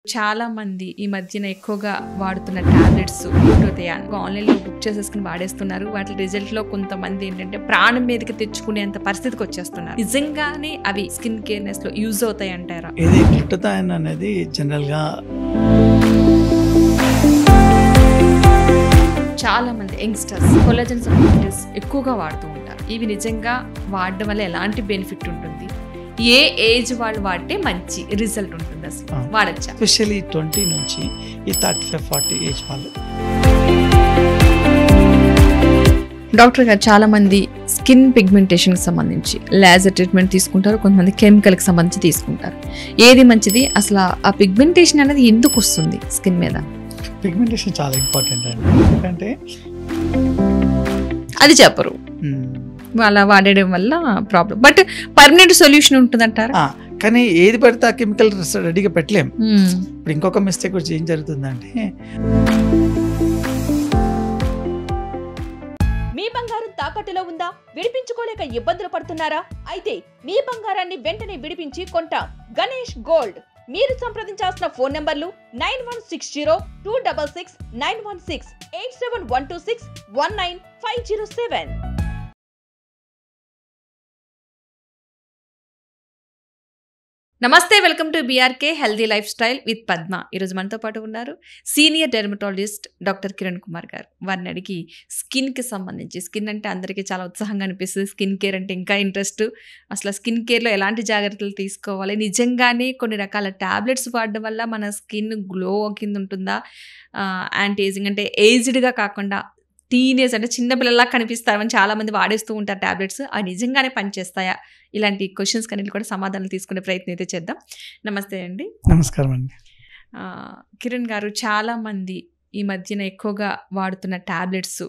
చాలా మంది ఈ మధ్యన ఎక్కువగా వాడుతున్న టాబ్లెట్స్ గ్లూటోథియాన్ ఆన్లైన్లో బుక్ చేసేసుకుని వాడేస్తున్నారు. వాటి రిజల్ట్ లో కొంతమంది ఏంటంటే ప్రాణం మీదకి తెచ్చుకునేంత పరిస్థితికి వచ్చేస్తున్నారు. నిజంగానే అవి స్కిన్ కేర్నెస్ లో యూజ్ అవుతాయి అంటారా? ఇది గ్లూటోథియాన్ అనేది జనరల్ గా చాలా మంది యంగ్స్టర్స్ కొలాజన్ సప్లిమెంట్స్ ఎక్కువగా వాడుతూ ఉంటారు. ఇవి నిజంగా వాడడం వల్ల ఎలాంటి బెనిఫిట్ ఉంటుంది? ఏ ఏజ్ వాళ్ళు వాడితే మంచి రిజల్ట్ ఉంటుంది? అసలు వాడచ్చా? ఎస్పెషల్లీ 20 నుంచి ఈ 35-40 ఏజ్ వాళ్ళు. డాక్టర్ గారు, చాలా మంది స్కిన్ పిగ్మెంటేషన్ కి సంబంధించి లేజర్ ట్రీట్మెంట్ తీసుకుంటారు, కొంతమంది కెమికల్ కి సంబంధించి తీసుకుంటారు. ఏది మంచిది? అసలు ఆ పిగ్మెంటేషన్ అనేది ఎందుకు వస్తుంది స్కిన్ మీద? పిగ్మెంటేషన్ చాలా ఇంపార్టెంట్ అండి. ఎందుకంటే అది చెప్పరు, అలా వాడడం వల్ల ప్రాబ్లం. బట్ పర్మనెంట్ సొల్యూషన్ ఉంటుందంటారా? కానీ ఏది పడితే ఆ కెమికల్ రెడీగా పెట్టలేం. ఇప్పుడు ఇంకొక మిస్టేక్ వచ్చి ఏం జరుగుతుందంటే, మీ బంగారం తాకట్టులో ఉందా? విడిపించుకోలేక ఇబ్బందులు పడుతున్నారా? అయితే మీ బంగారాన్ని వెంటనే విడిపించి కొంటాం. గణేష్ గోల్డ్. మీరు సంప్రదించాల్సిన ఫోన్ నంబర్లు 9160-266-916, 8712619507. నమస్తే, welcome to BRK healthy life style with Padma. ఈరోజు మనతో పాటు ఉన్నారు senior dermatologist doctor Kiran Kumar గారు. వారిని అడిగి స్కిన్కి సంబంధించి, స్కిన్ అంటే అందరికీ చాలా ఉత్సాహంగా అనిపిస్తుంది, స్కిన్ కేర్ అంటే ఇంకా ఇంట్రెస్ట్. అసలు స్కిన్ కేర్లో ఎలాంటి జాగ్రత్తలు తీసుకోవాలి, నిజంగానే కొన్ని రకాల ట్యాబ్లెట్స్ వాడడం వల్ల మన స్కిన్ గ్లో కింద ఉంటుందా, యాంటీ ఏజింగ్ అంటే ఏజ్డ్గా కాకుండా టీనేజ్ అంటే చిన్నపిల్లలా కనిపిస్తారని చాలామంది వాడేస్తూ ఉంటారు ట్యాబ్లెట్స్, అవి నిజంగానే పనిచేస్తాయా? ఇలాంటి క్వశ్చన్స్ కన్నీ కూడా సమాధానాలు తీసుకునే ప్రయత్నం అయితే చేద్దాం. నమస్తే అండి. నమస్కారం అండి. కిరణ్ గారు, చాలామంది ఈ మధ్యన ఎక్కువగా వాడుతున్న ట్యాబ్లెట్స్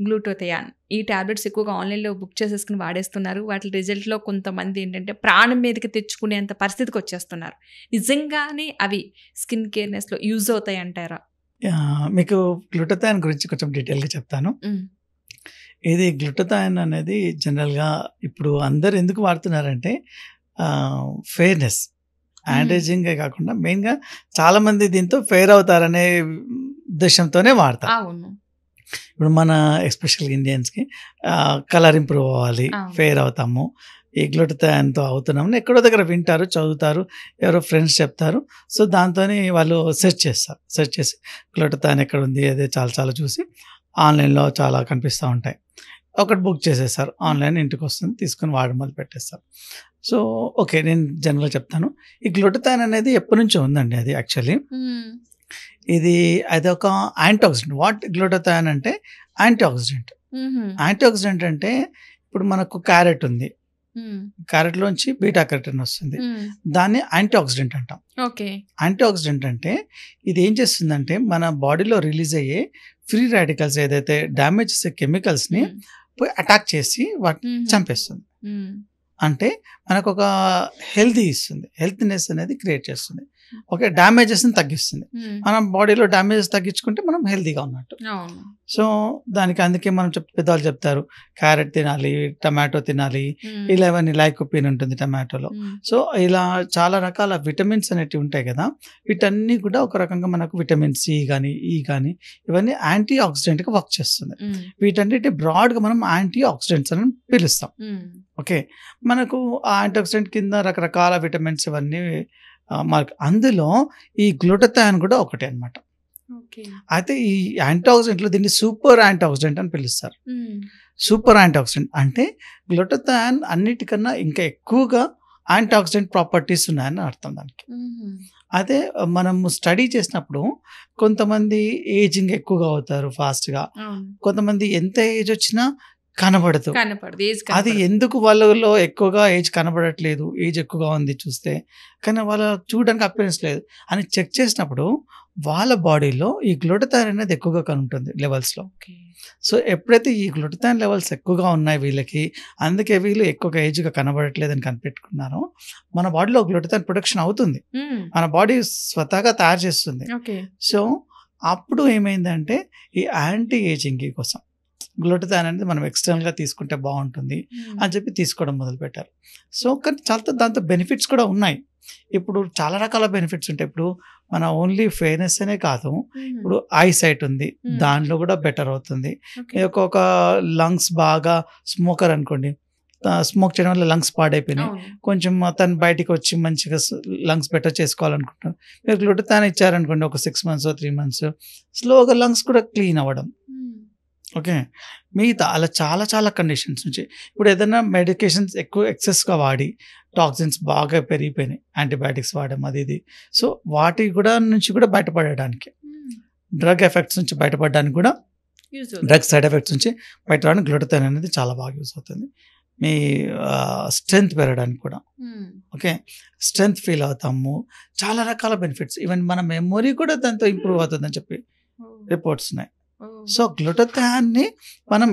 గ్లూటోథియాన్. ఈ ట్యాబ్లెట్స్ ఎక్కువగా ఆన్లైన్లో బుక్ చేసేసుకుని వాడేస్తున్నారు. వాటి రిజల్ట్లో కొంతమంది ఏంటంటే ప్రాణం మీదకి తెచ్చుకునేంత పరిస్థితికి వచ్చేస్తున్నారు. నిజంగానే అవి స్కిన్ కేర్నెస్లో యూజ్ అవుతాయి అంటారా? మీకు గ్లూటోథియాన్ గురించి కొంచెం డీటెయిల్గా చెప్తాను. ఇది గ్లూటోథియాన్ అనేది జనరల్గా ఇప్పుడు అందరు ఎందుకు వాడుతున్నారంటే ఫెయిర్నెస్, యాంటీఏజింగే కాకుండా మెయిన్గా చాలామంది దీంతో ఫెయిర్ అవుతారనే ఉద్దేశంతోనే వాడతారు. ఇప్పుడు మన ఎస్పెషల్ ఇండియన్స్కి కలర్ ఇంప్రూవ్ అవ్వాలి, ఫెయిర్ అవుతాము, ఈ గ్లూటోథియాన్తో అవుతున్నామని ఎక్కడో దగ్గర వింటారు, చదువుతారు, ఎవరో ఫ్రెండ్స్ చెప్తారు. సో దాంతో వాళ్ళు సెర్చ్ చేస్తారు. సెర్చ్ చేసి గ్లూటోథియాన్ ఎక్కడ ఉంది అదే చాలా చూసి ఆన్లైన్లో చాలా కనిపిస్తూ ఉంటాయి. ఒకటి బుక్ చేసేస్తారు, ఆన్లైన్ ఇంటికి వస్తుంది, తీసుకుని వాడడం మొదలు పెట్టేస్తారు. సో ఓకే, నేను జనరల్గా చెప్తాను. ఈ గ్లూటోథియాన్ అనేది ఎప్పటి నుంచో ఉందండి. అది యాక్చువల్లీ ఇది ఒక యాంటీఆక్సిడెంట్. వాట్ గ్లూటోథియాన్ అంటే యాంటీఆక్సిడెంట్. యాంటీఆక్సిడెంట్ అంటే ఇప్పుడు మనకు క్యారెట్ ఉంది, క్యారెట్లోంచి బీటా కెరటిన్ వస్తుంది, దాన్ని యాంటీఆక్సిడెంట్ అంటాం. యాంటీఆక్సిడెంట్ అంటే ఇది ఏం చేస్తుందంటే మన బాడీలో రిలీజ్ అయ్యే ఫ్రీ రాడికల్స్ ఏదైతే డ్యామేజ్ చేసే కెమికల్స్ని పోయి అటాక్ చేసి వాటిని చంపేస్తుంది. అంటే మనకు ఒక హెల్తీ ఇస్తుంది, హెల్త్నెస్ అనేది క్రియేట్ చేస్తుంది. ఓకే, డ్యామేజెస్ని తగ్గిస్తుంది. మనం బాడీలో డ్యామేజెస్ తగ్గించుకుంటే మనం హెల్తీగా ఉన్నట్టు. సో దానికి అందుకే మనం పెద్దవాళ్ళు చెప్తారు క్యారెట్ తినాలి, టమాటో తినాలి, ఇలా ఇవన్నీ లైకోపీన్ ఉంటుంది టమాటోలో. సో ఇలా చాలా రకాల విటమిన్స్ అనేటివి ఉంటాయి కదా, వీటన్నీ కూడా ఒక రకంగా మనకు విటమిన్ సి కానీ ఈ కానీ ఇవన్నీ యాంటీ ఆక్సిడెంట్గా వర్క్ చేస్తుంది. వీటన్నిటి బ్రాడ్గా మనం యాంటీ ఆక్సిడెంట్స్ అని పిలుస్తాం. ఓకే, మనకు ఆ యాంటీ ఆక్సిడెంట్ కింద రకరకాల విటమిన్స్ ఇవన్నీ మనకు, అందులో ఈ గ్లూటోథియాన్ కూడా ఒకటి అనమాట. అయితే ఈ యాంటీఆక్సిడెంట్లో దీన్ని సూపర్ యాంటీఆక్సిడెంట్ అని పిలుస్తారు. సూపర్ యాంటీఆక్సిడెంట్ అంటే గ్లూటోథియాన్ అన్నిటికన్నా ఇంకా ఎక్కువగా యాంటీఆక్సిడెంట్ ప్రాపర్టీస్ ఉన్నాయని అర్థం దానికి. అదే మనము స్టడీ చేసినప్పుడు కొంతమంది ఏజింగ్ ఎక్కువగా అవుతారు ఫాస్ట్గా, కొంతమంది ఎంత ఏజ్ వచ్చినా కనబడదు. అది ఎందుకు వాళ్ళలో ఎక్కువగా ఏజ్ కనబడట్లేదు, ఏజ్ ఎక్కువగా ఉంది చూస్తే, కానీ వాళ్ళ చూడడానికి అపియరెన్స్ లేదు అని చెక్ చేసినప్పుడు వాళ్ళ బాడీలో ఈ గ్లూటోథియాన్ అనేది ఎక్కువగా కనుంటుంది లెవెల్స్లో. సో ఎప్పుడైతే ఈ గ్లూటోథియాన్ లెవెల్స్ ఎక్కువగా ఉన్నాయి వీళ్ళకి, అందుకే వీళ్ళు ఎక్కువగా ఏజ్గా కనబడట్లేదని కనిపెట్టుకున్నారో, మన బాడీలో గ్లూటోథియాన్ ప్రొడక్షన్ అవుతుంది, మన బాడీ స్వతహాగా తయారు చేస్తుంది. సో అప్పుడు ఏమైందంటే ఈ యాంటీ ఏజింగ్ కోసం గ్లూటథాన్ అనేది మనం ఎక్స్టర్నల్గా తీసుకుంటే బాగుంటుంది అని చెప్పి తీసుకోవడం మొదలుపెట్టారు. సో కానీ చాలా దాంతో బెనిఫిట్స్ కూడా ఉన్నాయి. ఇప్పుడు చాలా రకాల బెనిఫిట్స్ ఉంటాయి. ఇప్పుడు మన ఓన్లీ ఫెయిర్నెస్ అనే కాదు, ఇప్పుడు ఐ సైట్ ఉంది, దాంట్లో కూడా బెటర్ అవుతుంది. ఒక లంగ్స్ బాగా స్మోకర్ అనుకోండి, స్మోక్ చేయడం వల్ల లంగ్స్ పాడైపోయినాయి, కొంచెం తను బయటికి వచ్చి మంచిగా లంగ్స్ బెటర్ చేసుకోవాలనుకుంటున్నారు, మీరు గ్లూటథాన్ ఇచ్చారనుకోండి ఒక 6 months 3 months స్లోగా లంగ్స్ కూడా క్లీన్ అవ్వడం. ఓకే, మిగతా అలా చాలా చాలా కండిషన్స్ నుంచి ఇప్పుడు ఏదైనా మెడికేషన్స్ ఎక్కువ ఎక్సెస్గా వాడి టాక్సిన్స్ బాగా పెరిగిపోయినాయి, యాంటీబయాటిక్స్ వాడడం అది ఇది, సో వాటి కూడా నుంచి కూడా బయటపడడానికి, డ్రగ్ ఎఫెక్ట్స్ నుంచి బయటపడడానికి కూడా, డ్రగ్ సైడ్ ఎఫెక్ట్స్ నుంచి బయటపడడానికి గ్లూటథాన్ అనేది చాలా బాగా యూజ్ అవుతుంది. మీ స్ట్రెంగ్త్ పెరగడానికి కూడా, ఓకే, స్ట్రెంగ్త్ ఫీల్ అవుతాము, చాలా రకాల బెనిఫిట్స్, ఈవెన్ మన మెమొరీ కూడా దాంతో ఇంప్రూవ్ అవుతుందని చెప్పి రిపోర్ట్స్ ఉన్నాయి. సో గ్లూటథాన్ని మనం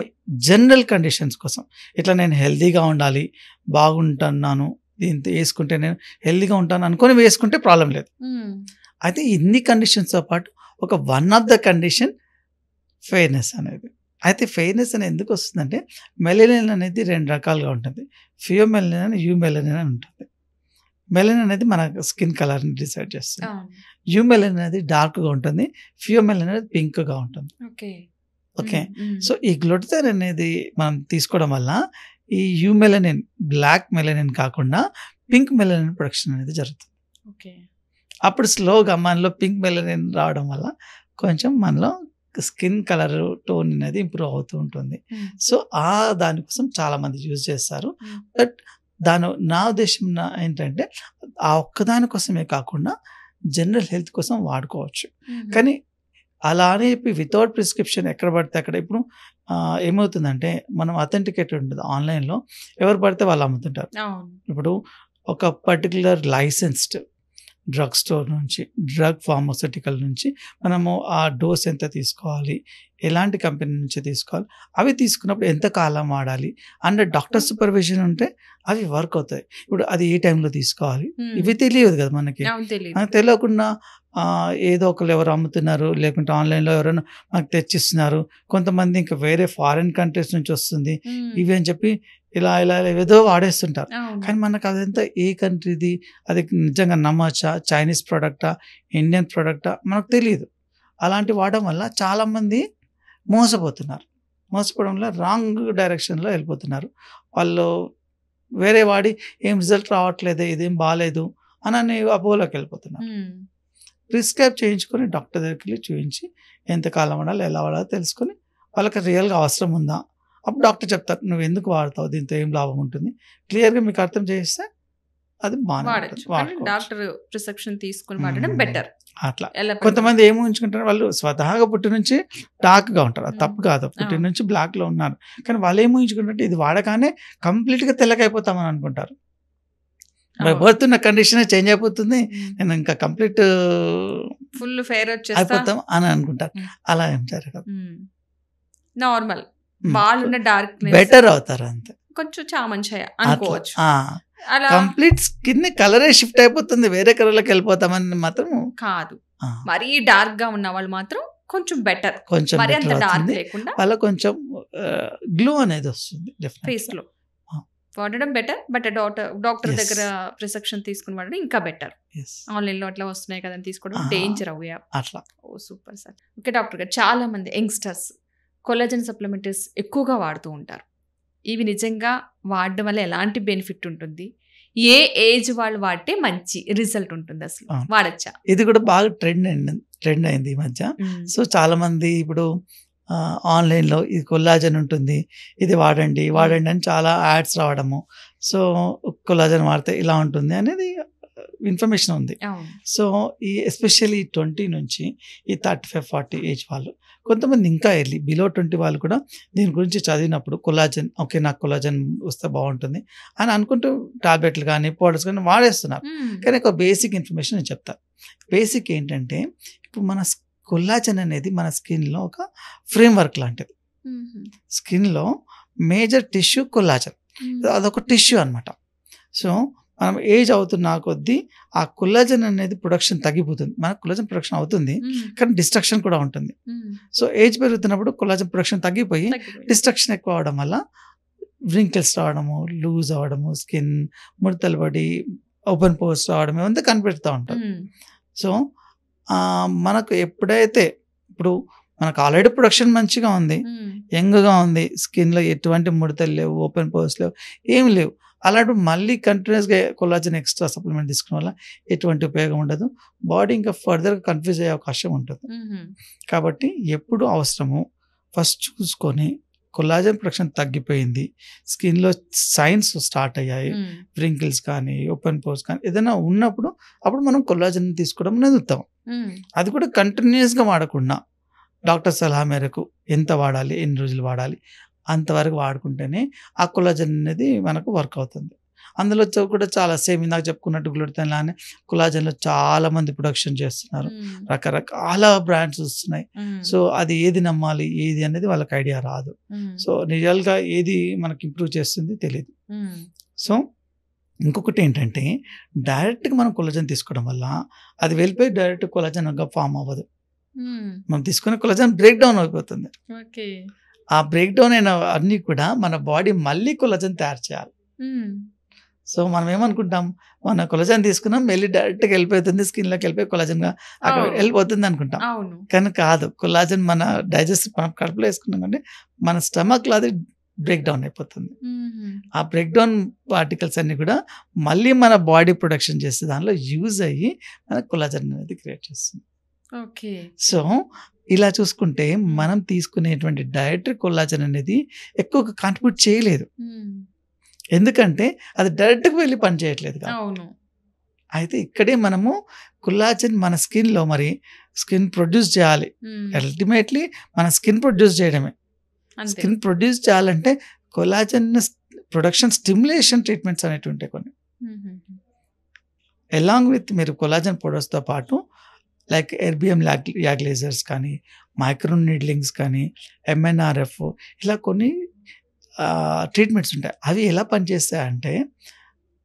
జనరల్ కండిషన్స్ కోసం, ఇట్లా నేను హెల్తీగా ఉండాలి, బాగుంటున్నాను, దీంతో వేసుకుంటే నేను హెల్తీగా ఉంటాను అనుకొని వేసుకుంటే ప్రాబ్లం లేదు. అయితే ఇన్ని కండిషన్స్తో పాటు ఒక one of the condition fairness అనేది. అయితే ఫెయిర్నెస్ అనేది ఎందుకు వస్తుందంటే మెలనిన్ అనేది 2 రకాలుగా ఉంటుంది, ఫియోమెలనిన్ అని యూమెలనిన్ అని ఉంటుంది. మెలనిన్ అనేది మన స్కిన్ కలర్ని డిసైడ్ చేస్తుంది, యూమెలనిన్ అనేది డార్క్గా ఉంటుంది, ఫియోమెలనిన్ అనేది పింక్గా ఉంటుంది. ఓకే, సో ఈ గ్లూటథాన్ అనేది మనం తీసుకోవడం వల్ల ఈ యూమెలనిన్, బ్లాక్ మెలనిన్ కాకుండా పింక్ మెలనిన్ ప్రొడక్షన్ అనేది జరుగుతుంది. అప్పుడు స్లోగా మనలో పింక్ మెలనిన్ రావడం వల్ల కొంచెం మనలో స్కిన్ కలర్ టోన్ అనేది ఇంప్రూవ్ అవుతూ ఉంటుంది. సో దానికోసం చాలా మంది యూజ్ చేస్తారు. బట్ నా ఉద్దేశం ఏంటంటే ఆ ఒక్కదాని కోసమే కాకుండా జనరల్ హెల్త్ కోసం వాడుకోవచ్చు. కానీ అలా అని చెప్పి వితౌట్ ప్రిస్క్రిప్షన్ ఎక్కడ పడితే అక్కడ, ఇప్పుడు ఏమవుతుందంటే మనం అథెంటికేటెడ్ ఉంటుంది, ఆన్లైన్లో ఎవరు పడితే వాళ్ళు అమ్ముతుంటారు. ఇప్పుడు ఒక పర్టికులర్ లైసెన్స్డ్ డ్రగ్ స్టోర్ నుంచి, డ్రగ్ ఫార్మాస్యూటికల్ నుంచి మనము ఆ డోస్ ఎంత తీసుకోవాలి, ఎలాంటి కంపెనీ నుంచి తీసుకోవాలి, అవి తీసుకున్నప్పుడు ఎంత కాలం వాడాలి అండ్ డాక్టర్ సూపర్విజన్ ఉంటే అవి వర్క్ అవుతాయి. ఇప్పుడు అది ఏ టైంలో తీసుకోవాలి ఇవి తెలియదు కదా మనకి. తెలియకుండా ఏదో ఒకరు ఎవరు అమ్ముతున్నారు, లేకుంటే ఆన్లైన్లో ఎవరైనా మనకు తెచ్చిస్తున్నారు, కొంతమంది ఇంకా వేరే ఫారిన్ కంట్రీస్ నుంచి వస్తుంది ఇవి అని చెప్పి ఇలా ఇలా ఏదో వాడేస్తుంటారు. కానీ మనకు అదంతా ఏ కంట్రీది, అది నిజంగా నమ్మచ్చా, చైనీస్ ప్రోడక్టా, ఇండియన్ ప్రోడక్టా మనకు తెలియదు. అలాంటి వాడడం వల్ల చాలామంది మోసపోతున్నారు. మోసపోవడం వల్ల రాంగ్ డైరెక్షన్లో వెళ్ళిపోతున్నారు. వాళ్ళు వేరే వాడి ఏం రిజల్ట్ రావట్లేదు, ఇదేం బాగాలేదు అని అపోలోకి వెళ్ళిపోతున్నారు. ప్రిస్క్రైబ్ చేయించుకొని డాక్టర్ దగ్గరికి వెళ్ళి చూపించి ఎంతకాలం వాడాలి, ఎలా వాడాలో తెలుసుకొని వాళ్ళకి రియల్గా అవసరం ఉందా, అప్పుడు డాక్టర్ చెప్తారు నువ్వు ఎందుకు వాడతావు, దీంతో ఏం లాభం ఉంటుంది, క్లియర్గా మీకు అర్థం చేస్తే అది డాక్టర్ ప్రిస్క్రిప్షన్ తీసుకుని వాడడం బెటర్. అట్లా కొంతమంది ఏమి ఉంచుకుంటారు, వాళ్ళు స్వతహాగా పుట్టి నుంచి డార్క్గా ఉంటారు, అది తప్పు కాదు, పుట్టి నుంచి బ్లాక్లో ఉన్నారు, కానీ వాళ్ళు ఏమి ఉంచుకుంటారంటే ఇది వాడగానే కంప్లీట్గా తెల్లగైపోతామని అనుకుంటారు. బర్త్ ఉన్న కండిషన్ చేంజ్ అయిపోతుంది, నేను ఇంకా కంప్లీట్ ఫుల్ ఫెయిర్ అయిపోతాం అని అనుకుంటారు. అలా ఏం జరగదు, నార్మల్ వాళ్ళున్న డార్క్ బెటర్ అవుతారు అంతే, కొంచెం చామంచాయ అనుకోవచ్చు. కంప్లీట్ స్కిన్ కలరే షిఫ్ట్ అయిపోతుంది, వేరే కలర్లోకి వెళ్ళిపోతామని మాత్రం కాదు. మరీ డార్క్ గా ఉన్న వాళ్ళు మాత్రం కొంచెం బెటర్, కొంచెం మరి అంత డార్క్ లేకుండా వాళ్ళ కొంచెం గ్లో అనేది వస్తుంది ఫేస్ లో వాడడం బెటర్. బట్ డాక్టర్ దగ్గర ప్రిస్క్రిప్షన్ తీసుకుని వాడడం ఇంకా బెటర్. ఆన్లైన్ లో అట్లా వస్తున్నాయి కదా తీసుకోవడం డేంజర్ అవ్వా అట్లా. ఓ సూపర్ సార్. ఓకే డాక్టర్ గారు, చాలా మంది యంగ్స్టర్స్ కొలాజన్ సప్లిమెంటరీస్ ఎక్కువగా వాడుతూ ఉంటారు. ఇవి నిజంగా వాడడం వల్ల ఎలాంటి బెనిఫిట్ ఉంటుంది, ఏ ఏజ్ వాళ్ళు వాడితే మంచి రిజల్ట్ ఉంటుంది, అసలు వాడచ్చా? ఇది కూడా బాగా ట్రెండ్ అయింది ఈ మధ్య. సో చాలా మంది ఇప్పుడు ఆన్లైన్లో ఇది కొల్లాజన్ ఉంటుంది, ఇది వాడండి అని చాలా యాడ్స్ రావడము, సో కొల్లాజన్ వాడితే ఇలా ఉంటుంది అనేది ఇన్ఫర్మేషన్ ఉంది. సో ఈ ఎస్పెషల్లీ 20 నుంచి ఈ 35-40 ఏజ్ వాళ్ళు, కొంతమంది ఇంకా ఎర్లీ బిలో 20 వాళ్ళు కూడా దీని గురించి చదివినప్పుడు కొల్లాజన్, ఓకే నాకు కొల్లాజన్ వస్తే బాగుంటుంది అని అనుకుంటూ టాబ్లెట్లు కానీ పౌడర్స్ కానీ వాడేస్తున్నారు. కానీ ఒక బేసిక్ ఇన్ఫర్మేషన్ నేను చెప్తాను. బేసిక్ ఏంటంటే ఇప్పుడు మన కొల్లాజన్ అనేది మన స్కిన్లో ఒక ఫ్రేమ్వర్క్ లాంటిది. స్కిన్లో మేజర్ టిష్యూ కొల్లాజన్, అదొక టిష్యూ అనమాట. సో మనం ఏజ్ అవుతున్న కొద్దీ ఆ కొల్లాజన్ అనేది ప్రొడక్షన్ తగ్గిపోతుంది. మనకు కొల్లాజన్ ప్రొడక్షన్ అవుతుంది, కానీ డిస్ట్రక్షన్ కూడా ఉంటుంది. సో ఏజ్ పెరుగుతున్నప్పుడు కొల్లాజన్ ప్రొడక్షన్ తగ్గిపోయి డిస్ట్రక్షన్ ఎక్కువ అవడం వల్ల వ్రింకిల్స్ రావడము, లూజ్ అవ్వడము, స్కిన్ ముడతలు పడి ఓపెన్ పోర్స్ రావడం ఇవంతా కనిపెడుతూ ఉంటుంది. సో మనకు ఎప్పుడైతే ఇప్పుడు మనకు ఆల్రెడీ ప్రొడక్షన్ మంచిగా ఉంది, యంగ్గా ఉంది, స్కిన్లో ఎటువంటి ముడతలు లేవు, ఓపెన్ పోర్స్ లేవు, ఏమి లేవు, అలాంటి మళ్ళీ కంటిన్యూస్గా కొల్లాజన్ ఎక్స్ట్రా సప్లిమెంట్ తీసుకోవడం వల్ల ఎటువంటి ఉపయోగం ఉండదు. బాడీ ఇంకా ఫర్దర్గా కన్ఫ్యూజ్ అయ్యే అవకాశం ఉంటుంది. కాబట్టి ఎప్పుడు అవసరమో ఫస్ట్ చూసుకొని కొల్లాజన్ ప్రొడక్షన్ తగ్గిపోయింది, స్కిన్లో సైన్స్ స్టార్ట్ అయ్యాయి, వ్రింకిల్స్ కానీ ఓపెన్ పోర్స్ కానీ ఏదైనా ఉన్నప్పుడు అప్పుడు మనం కొల్లాజన్ తీసుకోవడం అనేది ఉత్తమం. అది కూడా కంటిన్యూస్గా వాడకుండా డాక్టర్ సలహా మేరకు ఎంత వాడాలి, ఎన్ని రోజులు వాడాలి అంతవరకు వాడుకుంటేనే ఆ కొల్లాజన్ అనేది మనకు వర్క్ అవుతుంది. అందులో కూడా చాలా సేమ్ ఇందాక చెప్పుకున్నట్టు గ్లూటథైన్ లానే కొల్లాజన్లో చాలా మంది ప్రొడక్షన్ చేస్తున్నారు, రకరకాల బ్రాండ్స్ వస్తున్నాయి. సో అది ఏది నమ్మాలి ఏది అనేది వాళ్ళకి ఐడియా రాదు. సో రియల్గా ఏది మనకి ఇంప్రూవ్ చేస్తుంది తెలియదు. సో ఇంకొకటి ఏంటంటే డైరెక్ట్గా మనం కొల్లాజన్ తీసుకోవడం వల్ల అది వెళ్ళిపోయి డైరెక్ట్ కొల్లాజన్గా ఫామ్ అవ్వదు. మనం తీసుకునే కొల్లాజన్ బ్రేక్ డౌన్ అయిపోతుంది. ఆ బ్రేక్ డౌన్ అయిన అన్నీ కూడా మన బాడీ మళ్ళీ కొల్లాజన్ తయారు చేయాలి. సో మనం ఏమనుకుంటాం, మన కొల్లాజన్ తీసుకున్నాం వెళ్ళి డైరెక్ట్గా వెళ్ళిపోతుంది, స్కిన్లోకి వెళ్ళిపోయి కొల్లాజన్గా అక్కడ వెళ్ళిపోతుంది అనుకుంటాం. కానీ కాదు, కొల్లాజన్ మన డైజెస్ట్ కడుపులో వేసుకున్నాం అంటే మన స్టమక్లో అది బ్రేక్ డౌన్ అయిపోతుంది. ఆ బ్రేక్ డౌన్ పార్టికల్స్ అన్ని కూడా మళ్ళీ మన బాడీ ప్రొడక్షన్ చేస్తే దానిలో యూజ్ అయ్యి మన కొల్లాజన్ అనేది క్రియేట్ చేస్తుంది. సో ఇలా చూసుకుంటే మనం తీసుకునేటువంటి డైటరీ కొల్లాజన్ అనేది ఎక్కువగా కాంట్రిబ్యూట్ చేయలేదు, ఎందుకంటే అది డైరెక్ట్గా వెళ్ళి పని చేయట్లేదు. అయితే ఇక్కడే మనము కొల్లాజన్ మన స్కిన్లో మరి స్కిన్ ప్రొడ్యూస్ చేయాలి. అల్టిమేట్లీ మన స్కిన్ ప్రొడ్యూస్ చేయడమే. స్కిన్ ప్రొడ్యూస్ చేయాలంటే కొల్లాజన్ ప్రొడక్షన్ స్టిమ్యులేషన్ ట్రీట్మెంట్స్ అనేవి ఉంటాయి కొన్ని. అలాంగ్ విత్ మీరు కొల్లాజన్ పౌడర్స్తో పాటు లైక్ ఎర్బిఎం యాగ్ లేజర్స్ కానీ, మైక్రో నీడ్లింగ్స్ కానీ, ఎంఎన్ఆర్ఎఫ్ ఇలా కొన్ని ట్రీట్మెంట్స్ ఉంటాయి. అవి ఎలా పనిచేస్తాయంటే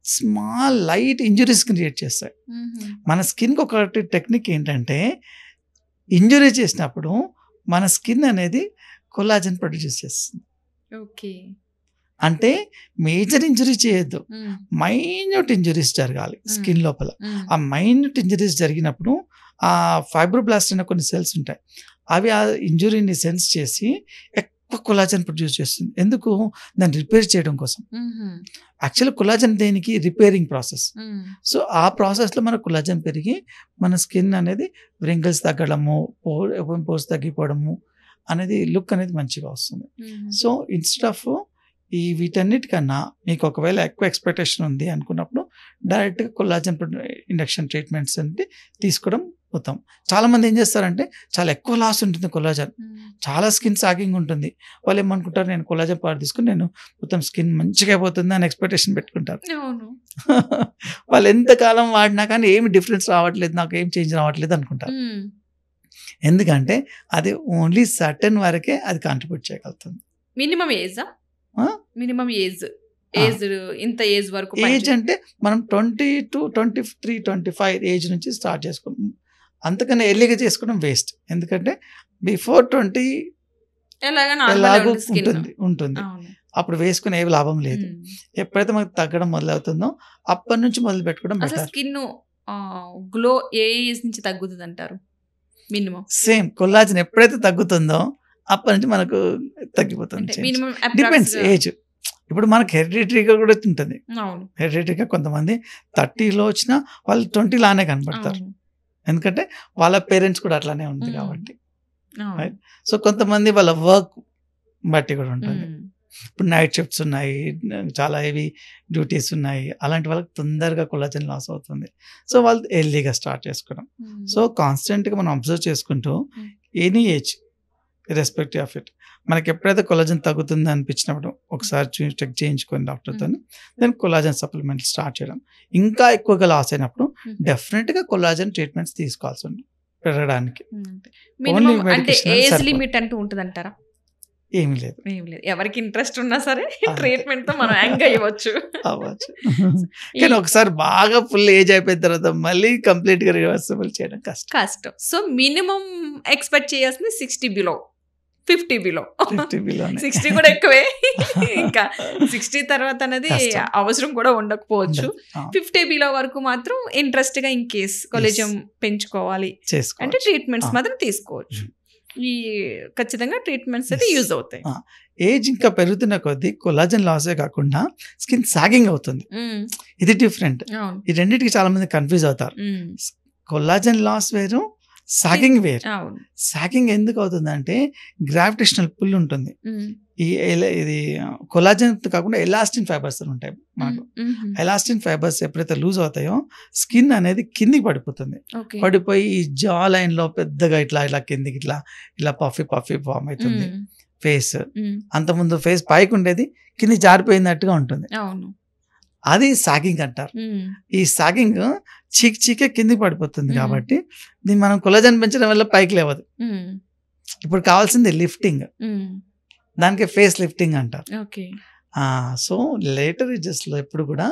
స్మాల్ లైట్ ఇంజురీస్ క్రియేట్ చేస్తాయి. మన స్కిన్కి ఒకటి టెక్నిక్ ఏంటంటే ఇంజురీ చేసినప్పుడు మన స్కిన్ అనేది కొల్లాజన్ ప్రొడ్యూస్ చేస్తుంది. అంటే మేజర్ ఇంజురీ చేయొద్దు, మైన్యూట్ ఇంజురీస్ జరగాలి స్కిన్ లోపల. ఆ మైన్యూట్ ఇంజురీస్ జరిగినప్పుడు ఆ ఫైబ్రోబ్లాస్ట్ అనే కొన్ని సెల్స్ ఉంటాయి, అవి ఆ ఇంజురీని సెన్స్ చేసి ఎక్కువ కొల్లాజన్ ప్రొడ్యూస్ చేస్తుంది. ఎందుకు? దాన్ని రిపేర్ చేయడం కోసం. యాక్చువల్లీ కొల్లాజన్ దేనికి? Repairing process. సో ఆ ప్రాసెస్లో మన కొల్లాజన్ పెరిగి మన స్కిన్ అనేది వ్రింకిల్స్ తగ్గడము, పోర్స్ తగ్గిపోవడము అనేది లుక్ అనేది మంచిగా వస్తుంది. సో ఇన్స్టెడ్ ఆఫ్ ఈ వీటన్నిటికన్నా మీకు ఒకవేళ ఎక్కువ ఎక్స్పెక్టేషన్ ఉంది అనుకున్నప్పుడు డైరెక్ట్గా కొల్లాజన్ ఇండక్షన్ ట్రీట్మెంట్స్ అంటే తీసుకోవడం ఉత్తమం. చాలామంది ఏం చేస్తారంటే చాలా ఎక్కువ లాస్ ఉంటుంది కొల్లాజన్, చాలా స్కిన్ సాగింగ్ ఉంటుంది. వాళ్ళు ఏమనుకుంటారు, నేను కొల్లాజన్ పౌడర్ తీసుకుని నేను మొత్తం స్కిన్ మంచిగా అయిపోతుంది అని ఎక్స్పెక్టేషన్ పెట్టుకుంటారు. వాళ్ళు ఎంతకాలం వాడినా కానీ ఏమి డిఫరెన్స్ రావట్లేదు, నాకు ఏం చేంజ్ రావట్లేదు అనుకుంటారు. ఎందుకంటే అది ఓన్లీ సర్టెన్ వరకే అది కాంట్రిబ్యూట్ చేయగలుగుతుంది. మినిమం ఏజ్ మినిమం ఏజ్ ఇంత ఏజ్ వరకు ఏజ్ అంటే మనం 20 to 23, 25 ఏజ్ నుంచి స్టార్ట్ చేసుకుంటాం. అంతకన్నా ఎర్లీగా చేసుకోవడం వేస్ట్. ఎందుకంటే బిఫోర్ 20 ఎలాగో ఉంటుంది, అప్పుడు వేసుకుని ఏ లాభం లేదు. ఎప్పుడైతే మనకు తగ్గడం మొదలవుతుందో అప్పటి నుంచి మొదలు పెట్టుకోవడం బెటర్. స్కిన్ గ్లో ఏ ఏజ్ నుంచి తగ్గుతుంది అంటారు? మినిమం సేమ్ కొల్లాజన్ ఎప్పుడైతే తగ్గుతుందో అప్పటి నుంచి మనకు తగ్గిపోతుంది. Depends age. ఇప్పుడు మనకు హెరిడిటరీగా కూడా ఉంటుంది. హెరిడిటరీగా కొంతమంది 30లో వచ్చినా వాళ్ళు 20 లానే కనపడతారు, ఎందుకంటే వాళ్ళ పేరెంట్స్ కూడా అట్లానే ఉంది కాబట్టి. సో కొంతమంది వాళ్ళ వర్క్ బట్టి కూడా ఉంటుంది. ఇప్పుడు నైట్ షిఫ్ట్స్ ఉన్నాయి, చాలా హెవీ డ్యూటీస్ ఉన్నాయి, అలాంటి వాళ్ళకి తొందరగా కొల్లాజన్ లాస్ అవుతుంది. సో వాళ్ళు ఎర్లీగా స్టార్ట్ చేసుకోవడం. సో కాన్స్టెంట్గా మనం అబ్జర్వ్ చేసుకుంటూ any age irrespective of it మనకి ఎప్పుడైతే కొల్లాజన్ తగ్గుతుంది అనిపించినప్పుడు ఒకసారి చెక్ చేయించుకొని డాక్టర్తో దెన్ కొల్లాజన్ సప్లిమెంట్ స్టార్ట్ చేయడం. ఇంకా ఎక్కువగా లాస్ అయినప్పుడు డెఫినెట్గా కొల్లాజన్ ట్రీట్మెంట్స్ తీసుకోవాల్సి ఉంది పెరగడానికి. ఏజ్ లిమిట్ అంటూ ఉంటుంది అంటారా? ఏమీ లేదు. ఏం లేదు. ఎవరికి ఇంట్రెస్ట్ ఉన్నా సరే అంతే. ట్రీట్మెంట్ తో మనం యాంగ్ అయ్యవచ్చు. అవ్వచ్చు. కానీ ఒకసారి బాగా ఫుల్ ఏజ్ అయిపోయిన తర్వాత మళ్ళీ కంప్లీట్ గా రివర్సిబుల్ చేయడం కష్టం. కష్టం. సో మినిమం ఎక్స్పెక్ట్ చేయాల్సింది 60 బిలో, 50 బిలో. 50 బిలోనే. 60 కూడా ఎక్కువే. ఇంకా 60 తర్వాత అనేది కష్టం. అవసరం కూడా ఉండకపోవచ్చు. ఉండదు. ఆ, 50 బిలో వరకు మాత్రం ఇంట్రెస్ట్ గా ఇన్ కేస్ కొలేజియం పెంచుకోవాలి అంటే చేసుకోవచ్చు. ట్రీట్మెంట్స్ ఆ. మాత్రం తీసుకోవచ్చు. ఈ ఖచ్చితంగా ట్రీట్మెంట్స్ అయితే Yes. యూజ్ అవుతాయి. ఆ, ఏజ్ ఇంకా పెరుగుతున్న కొద్దీ కొలాజన్ లాసే కాకుండా స్కిన్ సాగింగ్ అవుతుంది. ఉమ్, ఇది డిఫరెంట్. అవును. ఈ రెండింటికి చాలా మంది కన్ఫ్యూజ్ అవుతారు. ఉమ్, కొలాజన్ లాస్ వేరు, సాగింగ్ వేరు. అవును. సాగింగ్ ఎందుకు అవుతుందంటే గ్రావిటేషనల్ పుల్ ఉంటుంది. ఉమ్, ఇది కొలాజన్ కాకుండా ఎలాస్టిన్ ఫైబర్స్ ఉంటాయి మనకు. ఉమ్, ఎలాస్టిన్ ఫైబర్స్ ఎప్పుడైతే లూజ్ అవుతాయో స్కిన్ అనేది కిందికి పడిపోతుంది. ఓకే. పడిపోయి ఈ జా లైన్ లో పెద్దగా ఇట్లా ఇట్లా కిందికి ఇట్లా ఇలా పఫీ ఫామ్ అవుతుంది ఉమ్, ఫేస్. ఉమ్, అంతకుముందు ఫేస్ పైకి ఉండేది కింది జారిపోయినట్టుగా ఉంటుంది. అవును. అది సాగింగ్ అంటారు. ఉమ్, ఈ సాగింగ్ చీకే కిందికి పడిపోతుంది. మ్మ్. కాబట్టి దీన్ని మనం కొలాజన్ పెంచడం వల్ల పైకి లేవదు. ఉమ్, ఇప్పుడు కావాల్సింది లిఫ్టింగ్. ఉమ్, దానికి ఫేస్ లిఫ్టింగ్ అంటారు. ఓకే. సో లేటర్ ఏజెస్ లో ఎప్పుడు కూడా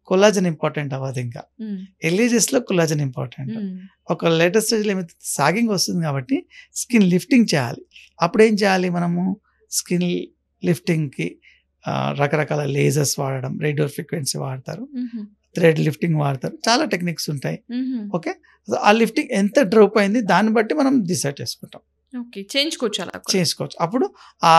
కొలాజన్ ఇంపార్టెంట్ అవ్వదు. ఇంకా ఉమ్, ఎర్లీ ఏజెస్ లో కొలాజన్ ఇంపార్టెంట్. ఉమ్, ఒక లేటెస్ట్ స్టేజ్లో ఏమైతే సాగింగ్ వస్తుంది కాబట్టి స్కిన్ లిఫ్టింగ్ చేయాలి. అప్పుడు ఏం చేయాలి మనము? స్కిన్ లిఫ్టింగ్కి రకరకాల లేజర్స్ వాడడం, రేడియో ఫ్రీక్వెన్సీ వాడతారు, ఉమ్, థ్రెడ్ లిఫ్టింగ్ వాడతారు, చాలా టెక్నిక్స్ ఉంటాయి. ఉమ్, ఓకే, ఆ లిఫ్టింగ్ ఎంత డ్రాప్ అయింది దాన్ని బట్టి మనం డిసైడ్ చేసుకుంటాం, ఓకే. చేయించుకోవచ్చు, అలా చేసుకోవచ్చు. అప్పుడు ఆ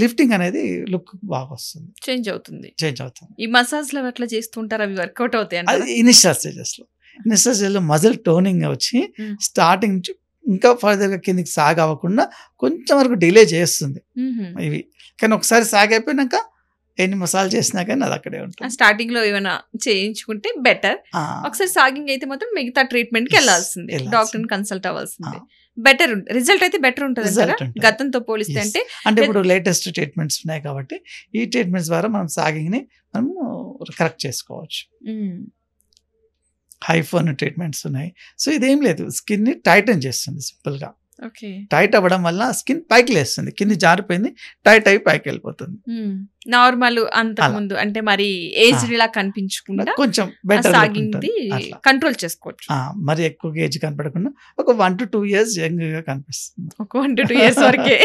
లిఫ్టింగ్ అనేది లుక్ బాగా వస్తుంది, చేంజ్ అవుతుంది. చేంజ్ అవుతుంది. ఈ మసాజ్ లో అట్లా చేస్తుంటారు, అవి వర్కౌట్ అవుతాయి అది అంటే ఇనిషియల్ స్టేజెస్లో. ఇనిషియల్ స్టేజ్లో మజిల్ టోనింగ్ వచ్చి మ్మ్. స్టార్టింగ్ నుంచి ఇంకా ఫర్దర్గా కిందికి సాగ్ అవ్వకుండా కొంచెం వరకు డిలే చేస్తుంది ఇవి. కానీ ఒకసారి సాగ్ అయిపోయినాక ఎన్ని మసాలు చేసినా కానీ అది అక్కడే ఉంటుంది. స్టార్టింగ్ లో ఏమైనా చేయించుకుంటే బెటర్. ఆ, ఒకసారి సాగింగ్ అయితే మాత్రం మిగతా ట్రీట్మెంట్ కి వెళ్ళాల్సిందే, వెళ్ళాల్సిందే. డాక్టర్ కన్సల్ట్ అవ్వాల్సిందే. బెటర్ రిజల్ట్ అయితే బెటర్ ఉంటుంది Result కదా ఉంటుంది. గతంతో పోలిస్తే. Yes. అంటే అంటే ఇప్పుడు లేటెస్ట్ ట్రీట్మెంట్స్ ఉన్నాయి కాబట్టి ఈ ట్రీట్మెంట్స్ ద్వారా మనం సాగింగ్ని మనము కరెక్ట్ చేసుకోవచ్చు. హైఫోన్ ట్రీట్మెంట్స్ ఉన్నాయి. సో ఇదేం లేదు, స్కిన్ని టైటన్ చేస్తుంది సింపుల్గా. ఓకే. టైట్ అవ్వడం వల్ల స్కిన్ పైకి లేస్తుంది, కింది జారిపోయింది టైట్ అయి పైకి వెళ్ళిపోతుంది. నార్మల్ అంతకు అలా. ముందు అంటే మరి ఏజ్ లా కనిపించకుండా కొంచెం బెటర్ సాగింగ్ ది కంట్రోల్ చేసుకోవచ్చు. మరి ఎక్కువ ఏజ్ కనపడకుండా ఒక 1 to 2 years యంగ్ గా కనిపిస్తుంది. ఒక 1 to 2 years వరకే.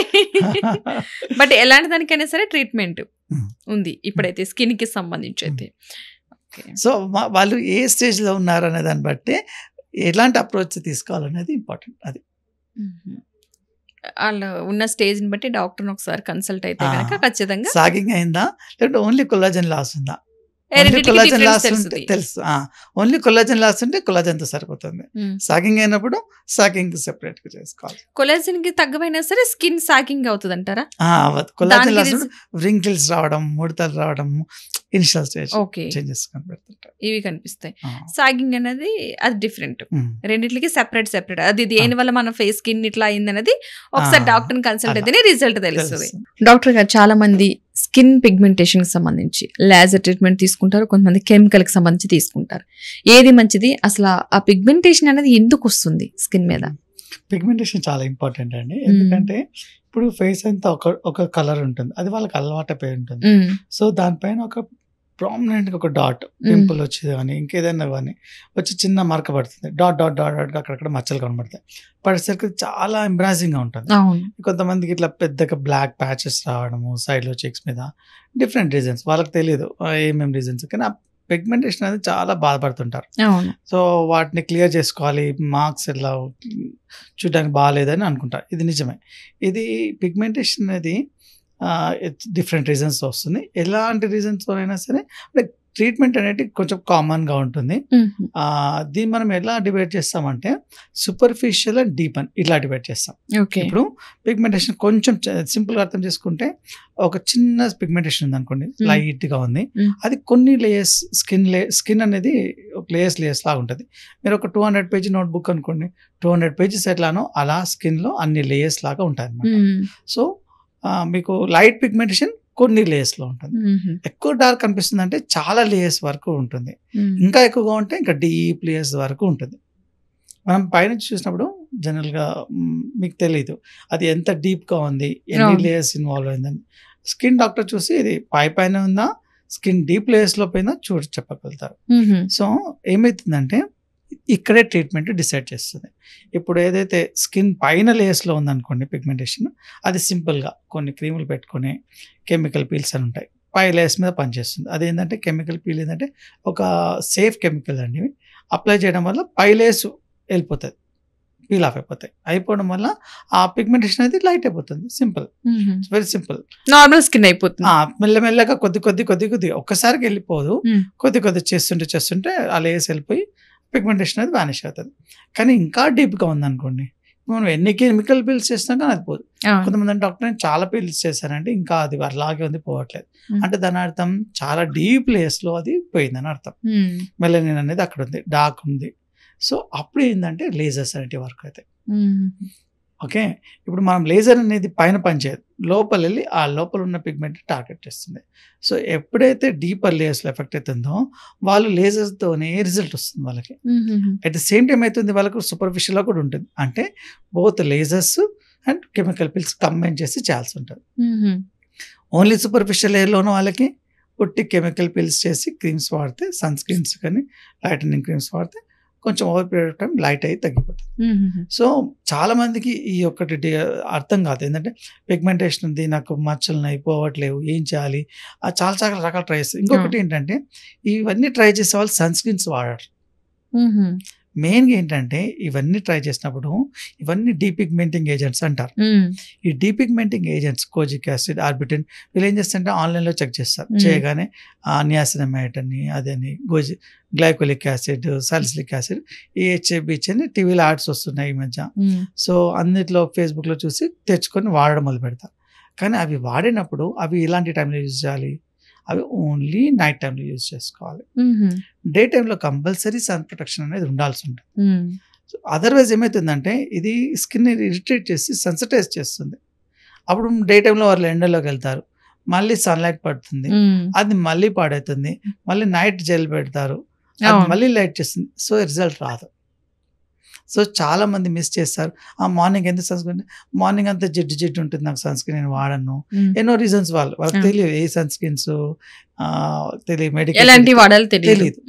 బట్ ఎలాంటి దానికైనా సరే ట్రీట్మెంట్ ఉంది ఇప్పుడైతే స్కిన్ కి సంబంధించి అయితే. సో వాళ్ళు ఏ స్టేజ్ లో ఉన్నారు అనే దాన్ని బట్టి ఎలాంటి అప్రోచ్ తీసుకోవాలనేది ఇంపార్టెంట్. అది వాళ్ళు ఉన్న స్టేజ్ ని బట్టి డాక్టర్ ఒకసారి కన్సల్ట్ అయితే కనుక ఖచ్చితంగా సాగింగ్ అయిందా లేదంటే ఓన్లీ కొల్లాజన్ లాస్ ఉందా? రెండింటికి కొల్లాజన్ difference లాస్ ఉంటే తెలుస్తుంది. తెలుసు. ఓన్లీ కొల్లాజన్ లాస్ ఉంటే కొల్లాజన్ తో సరిపోతుంది. సాగింగ్ అయినప్పుడు సాగింగ్ సెపరేట్ గా చేసుకోవాలి. కొలాజిన్ కి తగ్గమైనా సరే స్కిన్ సాగింగ్ అవుతుంది అంటారా? అవ్వదు. కొల్లాజన్ లాస్ దానికి వ్రింకిల్స్ రావడం, ముడతలు రావడం ఇనిషియల్ స్టేజ్ ఓకే, చేంజెస్ కనబడుతుంటాయి. ఇవి కనిపిస్తాయి. సాగింగ్ అనేది అది డిఫరెంట్, రెండిట్లకి సెపరేట్ అది దేని వల్ల మన ఫేస్ స్కిన్ ఇట్లా అయింది అనేది ఒకసారి డాక్టర్ కన్సల్ట్ అలా. అయితేనే రిజల్ట్ తెలుస్తుంది. డాక్టర్ గారు చాలా మంది స్కిన్ పిగ్మెంటేషన్ కి సంబంధించి లేజర్ ట్రీట్మెంట్ తీసుకుంటారు, కొంతమంది కెమికల్ కి సంబంధించి తీసుకుంటారు. ఏది మంచిది? అసలు ఆ పిగ్మెంటేషన్ అనేది ఎందుకు వస్తుంది స్కిన్ మీద? పిగ్మెంటేషన్ చాలా ఇంపార్టెంట్ అండి. ఎందుకంటే ఇప్పుడు ఫేస్ అంతా ఒక కలర్ ఉంటుంది, అది వాళ్ళకి అలవాటు పోయి ఉంటుంది. సో దానిపైన ఒక ప్రామినెంట్ ఒక డాట్ పింపుల్ వచ్చేది కానీ ఇంకేదైనా కానీ వచ్చి చిన్న మరక పడుతుంది. డాట్ డాట్ డాట్ డాట్ అక్కడక్కడ మచ్చలు కనబడతాయి. పడేసరికి చాలా ఎంబ్రాసింగ్ గా ఉంటుంది. కొంతమందికి ఇట్లా పెద్దగా బ్లాక్ ప్యాచెస్ రావడము సైడ్లో చెక్స్ మీద, డిఫరెంట్ రీజన్స్ వాళ్ళకి తెలియదు ఏమేమి రీజన్స్. కానీ ఆ పిగ్మెంటేషన్ అనేది చాలా బాధపడుతుంటారు. సో వాటిని క్లియర్ చేసుకోవాలి, మార్క్స్ ఎలా చూడడానికి బాగాలేదని అనుకుంటారు. ఇది నిజమే. ఇది పిగ్మెంటేషన్ అనేది డిఫరెంట్ రీజన్స్ వస్తుంది. ఎలాంటి రీజన్స్ అయినా సరే ట్రీట్మెంట్ అనేది కొంచెం కామన్గా ఉంటుంది. దీన్ని మనం ఎలా డివైడ్ చేస్తామంటే సూపర్ఫిషియల్ అండ్ డీప్ అని ఇట్లా డివైడ్ చేస్తాం. ఇప్పుడు పిగ్మెంటేషన్ కొంచెం సింపుల్గా అర్థం చేసుకుంటే ఒక చిన్న పిగ్మెంటేషన్ ఉంది అనుకోండి, లైట్గా ఉంది, అది కొన్ని లేయర్స్ స్కిన్ అనేది ఒక లేయర్స్ లాగా ఉంటుంది. మీరు ఒక 200 పేజీ నోట్బుక్ అనుకోండి, 200 పేజెస్ ఎట్లానో అలా స్కిన్లో అన్ని లేయర్స్ లాగా ఉంటాయి అన్నమాట. సో మీకు లైట్ పిగ్మెంటేషన్ కొన్ని లేయర్స్ లో ఉంటుంది. ఎక్కువ డార్క్ అనిపిస్తుంది అంటే చాలా లేయర్స్ వరకు ఉంటుంది. ఇంకా ఎక్కువగా ఉంటే ఇంకా డీప్ లేయర్స్ వరకు ఉంటుంది. మనం పైనుంచి చూసినప్పుడు జనరల్గా మీకు తెలియదు అది ఎంత డీప్గా ఉంది, ఎన్ని అవును. లేయర్స్ ఇన్వాల్వ్ అయిందని. స్కిన్ డాక్టర్ చూసి ఇది పైన ఉందా, స్కిన్ డీప్ లేయర్స్లో పోయిందా చెప్పగలుగుతారు. సో ఏమవుతుందంటే ఇక్కడే ట్రీట్మెంట్ డిసైడ్ చేస్తుంది. ఇప్పుడు ఏదైతే స్కిన్ పైన లేయర్స్లో ఉందనుకోండి పిగ్మెంటేషన్, అది సింపుల్గా కొన్ని క్రీములు పెట్టుకొని కెమికల్ పీల్స్ అని ఉంటాయి పై లేయర్స్ మీద పనిచేస్తుంది. అదేంటంటే కెమికల్ పీల్ ఏంటంటే ఒక సేఫ్ కెమికల్ అండి. అప్లై చేయడం వల్ల పై లేయర్స్ వెళ్ళిపోతుంది, పీల్ ఆఫ్ అయిపోతాయి. అయిపోవడం వల్ల ఆ పిగ్మెంటేషన్ అనేది లైట్ అయిపోతుంది. Simple, very simple. Normal skin అయిపోతుంది. మెల్లమెల్లగా కొద్ది ఒక్కసారికి వెళ్ళిపోదు. కొద్ది చేస్తుంటే ఆ లేయర్స్ వెళ్ళిపోయి పిగ్మెంటేషన్ అనేది వానిష్ అవుతుంది. కానీ ఇంకా డీప్గా ఉందనుకోండి, మనం ఎన్ని కెమికల్ పీల్స్ చేసినా కానీ అది పోదు. కొంతమంది డాక్టర్ నేను చాలా పీల్స్ చేశానంటే ఇంకా అది అలాగే ఉంది, పోవట్లేదు. అంటే దాని అర్థం చాలా డీప్ లేయర్స్లో అది పోయిందని అర్థం. మెలనిన్ అనేది అక్కడ ఉంది, డార్క్ ఉంది. సో అప్పుడు ఏంటంటే లేజర్స్ అనేవి వర్క్ అవుతాయి. ఓకే, ఇప్పుడు మనం లేజర్ అనేది పైన పనిచేయదు, లోపల వెళ్ళి ఆ లోపల ఉన్న పిగ్మెంట్ టార్గెట్ చేస్తుంది. సో ఎప్పుడైతే డీపర్ లేయర్స్లో ఎఫెక్ట్ అవుతుందో వాళ్ళు లేజర్స్తోనే రిజల్ట్ వస్తుంది వాళ్ళకి. అట్ ద సేమ్ టైం అవుతుంది వాళ్ళకు సూపర్ఫిషియల్గా కూడా ఉంటుంది. అంటే both lasers and chemical pills combine చేసి చేయాల్సి ఉంటుంది. ఓన్లీ సూపర్ఫిషియల్ లేయర్లో ఉన్న వాళ్ళకి పుట్టి కెమికల్ పిల్స్ చేసి క్రీమ్స్ వాడితే, సన్ స్క్రీన్స్ కానీ లైటనింగ్ క్రీమ్స్ వాడితే కొంచెం over period of time light అయ్యి తగ్గిపోతుంది. సో చాలా మందికి ఈ ఒక్కటి అర్థం కాదు, ఏంటంటే పిగ్మెంటేషన్ ఉంది, నాకు మచ్చలు అయిపోవట్లేవు, ఏం చేయాలి, చాలా చాలా రకాలు ట్రై చేస్తారు. ఇంకొకటి ఏంటంటే ఇవన్నీ ట్రై చేసే వాళ్ళు సన్ స్క్రీన్స్ వాడరు. మెయిన్గా ఏంటంటే ఇవన్నీ ట్రై చేసినప్పుడు ఇవన్నీ డీపిగ్మెంటింగ్ ఏజెంట్స్ అంటారు. ఈ డీపిగ్మెంటింగ్ ఏజెంట్స్ కోజిక్ యాసిడ్, ఆర్బిటిన్, వీళ్ళు ఏం చేస్తారంటే ఆన్లైన్లో చెక్ చేస్తారు. చేయగానే నియాసినమైట్ అని, అదని గ్లైకోలిక్ యాసిడ్, సాలిసిలిక్ యాసిడ్, ఈహెచ్ఏబిహెచ్ అని టీవీలో యాడ్స్ వస్తున్నాయి ఈ మధ్య. సో అన్నిట్లో ఫేస్బుక్లో చూసి తెచ్చుకొని వాడడం మొదలు పెడతారు. కానీ అవి వాడినప్పుడు అవి ఇలాంటి టైంలో యూజ్ చేయాలి, అవి ఓన్లీ నైట్ టైంలో యూజ్ చేసుకోవాలి. డే టైంలో కంపల్సరీ సన్ ప్రొటెక్షన్ అనేది ఉండాల్సి ఉంటుంది. సో అదర్వైజ్ ఏమవుతుందంటే ఇది స్కిన్ని ఇరిటేట్ చేసి సెన్సిటైజ్ చేస్తుంది. అప్పుడు డే టైంలో వాళ్ళు ఎండలోకి వెళ్తారు, మళ్ళీ సన్లైట్ పడుతుంది, అది మళ్ళీ పాడవుతుంది, మళ్ళీ నైట్ జెల్ పెడతారు, అది మళ్ళీ లైట్ చేస్తుంది. సో రిజల్ట్ రాదు. సో చాలా మంది మిస్ చేస్తారు. మార్నింగ్ ఎందుకు సన్ స్క్రీన్, మార్నింగ్ అంతా జిడ్డు ఉంటుంది, నాకు సన్ స్క్రీన్ నేను వాడను, ఎన్నో రీజన్స్ వాళ్ళకి తెలియదు. ఏ సన్ స్క్రీన్స్ తెలియదు, మెడికల్ తెలియదు.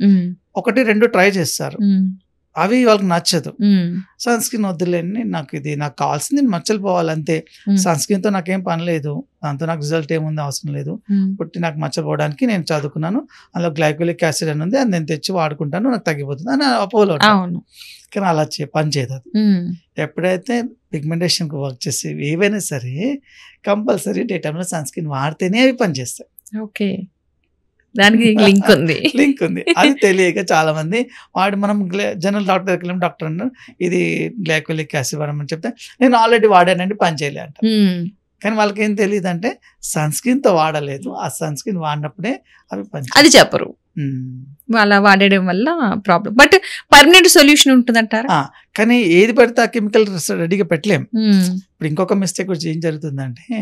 1-2 ట్రై చేస్తారు, అవి వాళ్ళకి నచ్చదు. సన్ స్క్రీన్ వద్దులేని, నాకు కావాల్సింది మచ్చలు పోవాలంతే, సన్ స్క్రీన్తో నాకేం పని లేదు, దాంతో నాకు రిజల్ట్ ఏముంది అవసరం లేదు, పుట్టి నాకు మచ్చలు పోవడానికి నేను చదువుకున్నాను, అందులో గ్లైకోలిక్ యాసిడ్ అని ఉంది, అది నేను తెచ్చి వాడుకుంటాను, నాకు తగ్గిపోతుంది అని అపోలో. కానీ అలా పని చేయదు అది. ఎప్పుడైతే పిగ్మెంటేషన్కి వర్క్ చేసి ఏవైనా సరే కంపల్సరీ డే టైంలో సన్ స్క్రీన్ వాడితేనే అవి పనిచేస్తాయి. ఓకే, దానికి లింక్ ఉంది. అది తెలియక చాలా మంది మనం జనరల్ డాక్టర్ దగ్గరికి వెళ్ళి డాక్టర్ అన్నారు ఇది గ్లైకోలిక్ యాసిడ్ వాడమని చెప్తే నేను ఆల్రెడీ వాడానండి పని చేయలే అంట. కానీ వాళ్ళకి ఏం తెలియదు అంటే సన్ స్క్రీన్తో వాడలేదు, ఆ సన్ స్క్రీన్ వాడినప్పుడే అవి పని అది చెప్పరు. అలా వాడడం వల్ల ప్రాబ్లం. బట్ పర్మనెంట్ సొల్యూషన్ ఉంటుందంటారా? కానీ ఏది పడితే ఆ కెమికల్ రెడీగా పెట్టలేం. ఇప్పుడు ఇంకొక మిస్టేక్ వచ్చి ఏం జరుగుతుందంటే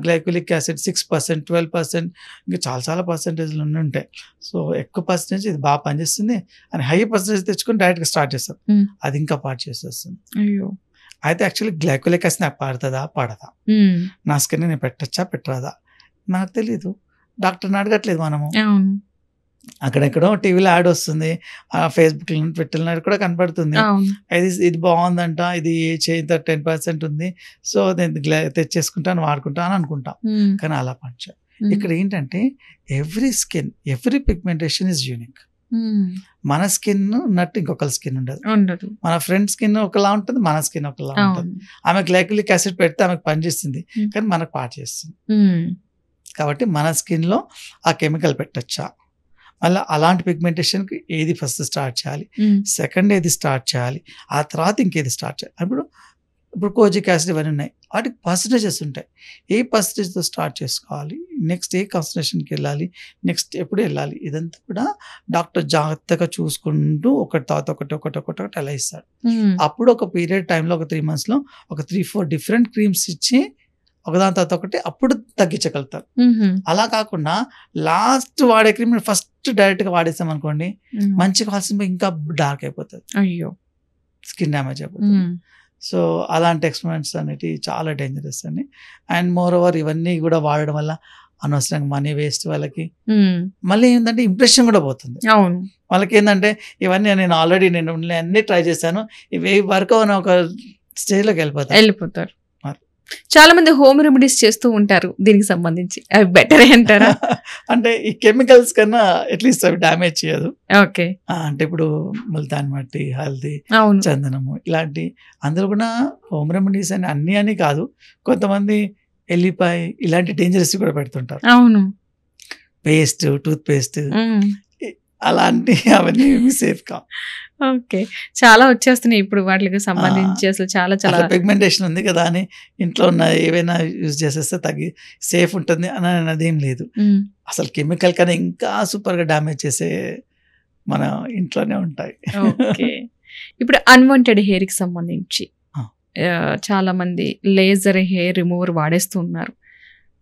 గ్లైకోలిక్ యాసిడ్ 6%, 12%, ఇంకా చాలా పర్సెంటేజ్లు ఉంటాయి. సో ఎక్కువ పర్సెంటేజ్ ఇది బాగా పనిచేస్తుంది అని హై పర్సెంటేజ్ తెచ్చుకొని డైరెక్ట్గా స్టార్ట్ చేస్తాం, అది ఇంకా పాడు చేసేస్తుంది. అయ్యో, అయితే యాక్చువల్లీ గ్లైకోలిక్ యాసిడ్ నాకు పడుతుందా పడదా, నా స్కిన్ నేను పెట్టచ్చా పెట్టరాదా నాకు తెలీదు, డాక్టర్ని అడగట్లేదు మనము. అక్కడెక్కడో టీవీలో యాడ్ వస్తుంది, ఫేస్బుక్లో ట్విట్టర్లో కూడా కనపడుతుంది, ఇది బాగుందంట, ఇది చేయింత 10% ఉంది, సో నేను తెచ్చేసుకుంటాను వాడుకుంటాను అని అనుకుంటాం. కానీ అలా పంచ ఇక్కడ ఏంటంటే every skin, every pigmentation is unique. మన స్కిన్ ఉన్నట్టు ఇంకొకరి స్కిన్ ఉండదు. మన ఫ్రెండ్ స్కిన్ ఒకలా ఉంటుంది, మన స్కిన్ ఒకలా ఉంటుంది. ఆమె గ్లైకోలిక్ యాసిడ్ పెడితే ఆమెకు పనిచేస్తుంది, కానీ మనకు పాడు చేస్తుంది. కాబట్టి మన స్కిన్లో ఆ కెమికల్ పెట్టచ్చా, మళ్ళీ అలాంటి పిగ్మెంటేషన్కి ఏది ఫస్ట్ స్టార్ట్ చేయాలి, సెకండ్ ఏది స్టార్ట్ చేయాలి, ఆ తర్వాత ఇంకేది స్టార్ట్ చేయాలి. ఇప్పుడు కోజిక్ యాసిడ్ ఇవన్నీ ఉన్నాయి, వాటికి పర్సంటేజెస్ ఉంటాయి. ఏ పర్సంటేజ్తో స్టార్ట్ చేసుకోవాలి, నెక్స్ట్ ఏ కాన్సన్ట్రేషన్కి వెళ్ళాలి, నెక్స్ట్ ఎప్పుడు వెళ్ళాలి, ఇదంతా కూడా డాక్టర్ జాగ్రత్తగా చూసుకుంటూ ఒకటి తర్వాత ఒకటి అలా ఇస్తాడు. అప్పుడు ఒక పీరియడ్ టైంలో ఒక 3 monthsలో ఒక 3-4 డిఫరెంట్ క్రీమ్స్ ఇచ్చి ఒకదాని తర్వాత ఒకటి అప్పుడు తగ్గించగలుగుతారు. అలా కాకుండా లాస్ట్ వాడే క్రీమ్ ఫస్ట్ డైరెక్ట్గా వాడేస్తాం అనుకోండి, మంచి కావాల్సిన ఇంకా డార్క్ అయిపోతుంది, అయ్యో స్కిన్ డ్యామేజ్ అయిపోతుంది. సో అలాంటి ఎక్స్పెరిమెంట్స్ అనేవి చాలా డేంజరస్ అండి. అండ్ మోర్ ఓవర్ ఇవన్నీ కూడా వాడడం వల్ల అనవసరంగా మనీ వేస్ట్ వాళ్ళకి. మళ్ళీ ఏంటంటే ఇంప్రెషన్ కూడా పోతుంది అవును. వాళ్ళకి. ఏంటంటే ఇవన్నీ నేను ఆల్రెడీ అన్ని ట్రై చేశాను, ఇవి వరకు అని ఒక స్టేజ్లోకి వెళ్ళిపోతారు. చాలా మంది హోమ్ రెమెడీస్ చేస్తూ ఉంటారు దీనికి సంబంధించి, అవి బెటర్ అంటారా? అంటే ఈ కెమికల్స్ కన్నా అట్లీస్ట్ అవి డ్యామేజ్ చేయదు. ఓకే. అంటే ఇప్పుడు ముల్తాన్ మట్టి, హల్దీ, అవును, చందనము ఇలాంటి అందరూ కూడా హోమ్ రెమెడీస్ అని అన్ని అని కాదు, కొంతమంది ఎల్లిపాయ ఇలాంటి డేంజరస్ కూడా పెడుతుంటారు. అవును, పేస్ట్, టూత్ పేస్ట్ అలాంటి అవన్నీ సేఫ్ కా. ఓకే. చాలా వచ్చేస్తున్నాయి ఇప్పుడు వాటికి సంబంధించి, అసలు చాలా చాలా పిగ్మెంటేషన్ ఉంది కదా అని ఇంట్లో ఉన్న ఏవైనా యూజ్ చేసేస్తే తగ్గి సేఫ్ ఉంటుంది అని అదేం లేదు. అసలు కెమికల్ కన్నా ఇంకా సూపర్ గా డ్యామేజ్ చేసే మన ఇంట్లోనే ఉంటాయి. ఓకే. ఇప్పుడు అన్వాంటెడ్ హెయిర్ కి సంబంధించి చాలా మంది లేజర్ హెయిర్ రిమూవర్ వాడేస్తూ ఉన్నారు.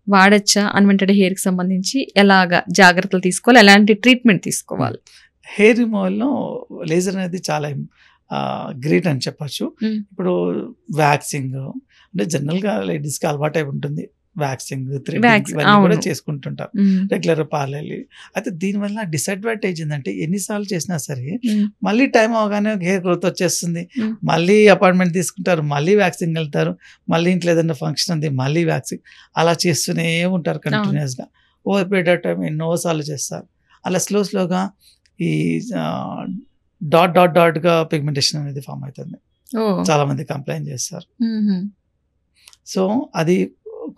వాడచ్చా? అన్వాంటెడ్ హెయిర్ కి సంబంధించి ఎలాగా జాగ్రత్తలు తీసుకోవాలి, ఎలాంటి ట్రీట్మెంట్ తీసుకోవాలి? హెయిర్ రిమూవల్లో లేజర్ అనేది చాలా గ్రేట్ అని చెప్పచ్చు. ఇప్పుడు వ్యాక్సింగ్ అంటే జనరల్గా లేడీస్కి అలవాటు అయి ఉంటుంది, వ్యాక్సింగ్, థ్రెడ్డింగ్ ఇవన్నీ కూడా చేసుకుంటుంటారు రెగ్యులర్ పార్లర్లీ. అయితే దీనివల్ల డిసడ్వాంటేజ్ ఏంటంటే ఎన్నిసార్లు చేసినా సరే మళ్ళీ టైం అవగానే హెయిర్ గ్రోత్ వచ్చేస్తుంది, మళ్ళీ అపాయింట్మెంట్ తీసుకుంటారు, మళ్ళీ వ్యాక్సింగ్ వెళ్తారు, మళ్ళీ ఇంట్లో ఏదైనా ఫంక్షన్ ఉంది మళ్ళీ వ్యాక్సింగ్, అలా చేస్తూనే ఉంటారు కంటిన్యూస్గా. ఓవర్ పీరియడ్ ఆఫ్ టైం ఎన్నోసార్లు చేస్తారు. అలా స్లోగా ఈ డాట్గా పిగ్మెంటేషన్ అనేది ఫామ్ అవుతుంది. చాలా మంది కంప్లైంట్ చేస్తారు. సో అది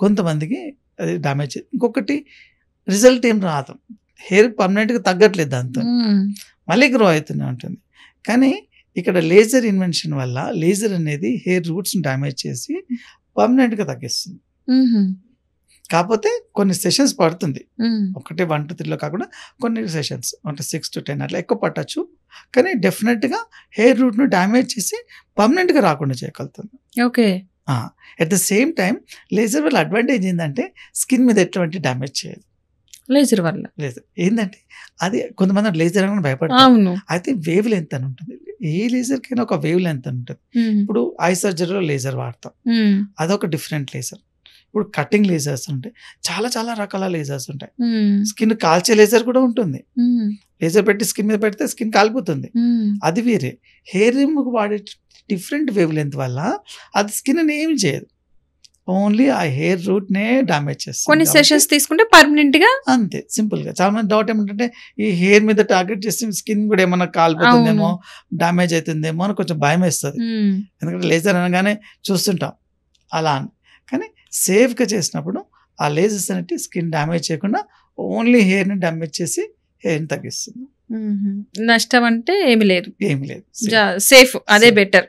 కొంతమందికి అది డ్యామేజ్. ఇంకొకటి రిజల్ట్ ఏం రాదు, హెయిర్ పర్మనెంట్గా తగ్గట్లేదు, దాంతో మళ్ళీ గ్రో అవుతూనే ఉంటుంది. కానీ ఇక్కడ లేజర్ ఇన్వెన్షన్ వల్ల లేజర్ అనేది హెయిర్ రూట్స్ని డ్యామేజ్ చేసి పర్మనెంట్గా తగ్గిస్తుంది. కాకపోతే కొన్ని సెషన్స్ పడుతుంది, ఒకటి 1 to 3లో కాకుండా కొన్ని సెషన్స్ అంటే 6 to 10 అట్లా ఎక్కువ పట్టచ్చు. కానీ డెఫినెట్గా హెయిర్ రూట్ను డ్యామేజ్ చేసి పర్మనెంట్గా రాకుండా చేయగలుగుతుంది. Okay. At the same time laser వల్ల అడ్వాంటేజ్ ఏంటంటే స్కిన్ మీద ఎటువంటి డ్యామేజ్ చేయదు లేజర్ వల్ల. లేజర్ ఏంటంటే అది కొంతమంది లేజర్ అని భయపడతారు, అయితే వేవ్ లెంత్ అని ఉంటుంది. ఏ లేజర్కైనా ఒక వేవ్ లెంత్ అని ఉంటుంది. ఇప్పుడు ఐ సర్జరీలో లేజర్ వాడతాం, అదొక డిఫరెంట్ లేజర్. ఇప్పుడు కటింగ్ లేజర్స్ ఉంటాయి, చాలా చాలా రకాల లేజర్స్ ఉంటాయి. స్కిన్ కాల్చే లేజర్ కూడా ఉంటుంది, లేజర్ పెట్టి స్కిన్ మీద పెడితే స్కిన్ కాలిపోతుంది, అది వేరే. హెయిర్ రిమూవ్ వాడే డిఫరెంట్ వేవ్ లెంత్ వల్ల అది స్కిన్ ఏమి చేయదు, ఓన్లీ ఆ హెయిర్ రూట్ నే డామేజ్ చేస్తుంది. కొన్ని సెషన్స్ తీసుకుంటే పర్మనెంట్ గా అంతే సింపుల్ గా. చాలా మంది డౌట్ ఏమంటే ఈ హెయిర్ మీద టార్గెట్ చేస్తే స్కిన్ కూడా ఏమన్నా కాలిపోతుందేమో, డామేజ్ అవుతుందేమో అని కొంచెం భయం వేస్తుంది. ఎందుకంటే లేజర్ అనగానే చూస్తుంటాం అలా అని. కానీ సేఫ్గా చేసినప్పుడు ఆ లేజర్స్ అనేవి స్కిన్ డ్యామేజ్ చేయకుండా ఓన్లీ హెయిర్ని డ్యామేజ్ చేసి హెయిర్ని తగ్గిస్తుంది. నష్టం అంటే ఏమి లేదు, సేఫ్, అదే బెటర్.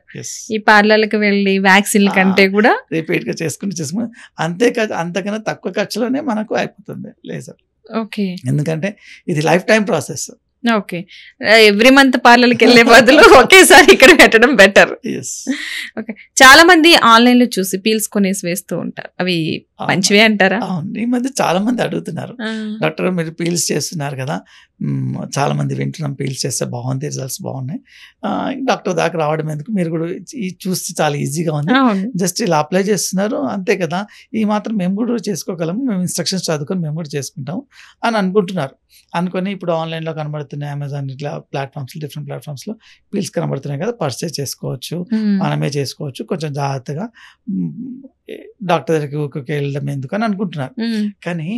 ఈ పార్లర్కి వెళ్ళి వ్యాక్సిన్ కంటే కూడా రిపీట్ గా చేసుకుని అంతకన్నా తక్కువ ఖర్చులోనే మనకు అయిపోతుంది లేజర్. ఓకే. ఎందుకంటే ఇది life time process. Okay. Every month పార్లర్కి వెళ్ళే బదులు ఒకేసారి ఇక్కడ పెట్టడం బెటర్. ఓకే. చాలా మంది ఆన్లైన్ లో చూసి పీల్స్ కొనేసి వేస్తూ ఉంటారు, అవి మంచివే అంటారా? అవును, ఈ మధ్య చాలా మంది అడుగుతున్నారు, డాక్టర్ మీరు పీల్స్ చేస్తున్నారు కదా, చాలా మంది వింటున్నాం పీల్స్ చేస్తే బాగుంది, రిజల్ట్స్ బాగున్నాయి, డాక్టర్ దాకా రావడం ఎందుకు, మీరు కూడా చూస్తే చాలా ఈజీగా ఉంది, జస్ట్ ఇలా అప్లై చేస్తున్నారు అంతే కదా, ఈ మాత్రం మేము కూడా చేసుకోగలము, మేము ఇన్స్ట్రక్షన్స్ చదువుకొని మేము కూడా చేసుకుంటాము అని అనుకుంటున్నారు. అనుకొని ఇప్పుడు ఆన్లైన్లో కనబడుతున్నాయి, అమెజాన్ ఇట్లా ప్లాట్ఫామ్స్, డిఫరెంట్ ప్లాట్ఫామ్స్లో పీల్స్ కనబడుతున్నాయి కదా, పర్చేస్ చేసుకోవచ్చు, మనమే చేసుకోవచ్చు, కొంచెం జాగ్రత్తగా డాక్టర్ దగ్గరికి ఊరికి వెళ్ళడం ఎందుకు అని అనుకుంటున్నారు. కానీ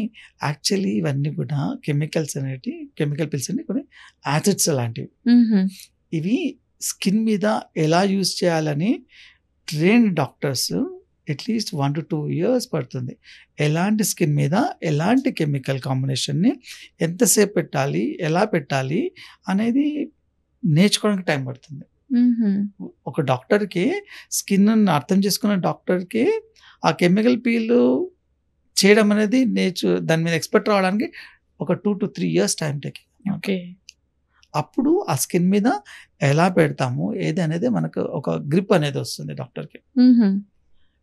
యాక్చువల్లీ ఇవన్నీ కూడా కెమికల్స్ అనేవి, కెమికల్ పిల్స్ అనేవి కొన్ని యాసిడ్స్ లాంటివి. ఇవి స్కిన్ మీద ఎలా యూజ్ చేయాలని train doctors at least 1 to 2 years పడుతుంది. ఎలాంటి స్కిన్ మీద ఎలాంటి కెమికల్ కాంబినేషన్ని ఎంతసేపు పెట్టాలి, ఎలా పెట్టాలి అనేది నేర్చుకోవడానికి టైం పడుతుంది. ఒక డాక్టర్కి స్కిన్ అర్థం చేసుకున్న డాక్టర్కి ఆ కెమికల్ పీల్ చేయడం అనేది దాని మీద ఎక్స్పర్ట్ రావడానికి ఒక 2 to 3 years time taking. Okay. అప్పుడు ఆ స్కిన్ మీద ఎలా పెడతాము ఏది అనేది మనకు ఒక గ్రిప్ అనేది వస్తుంది డాక్టర్కి.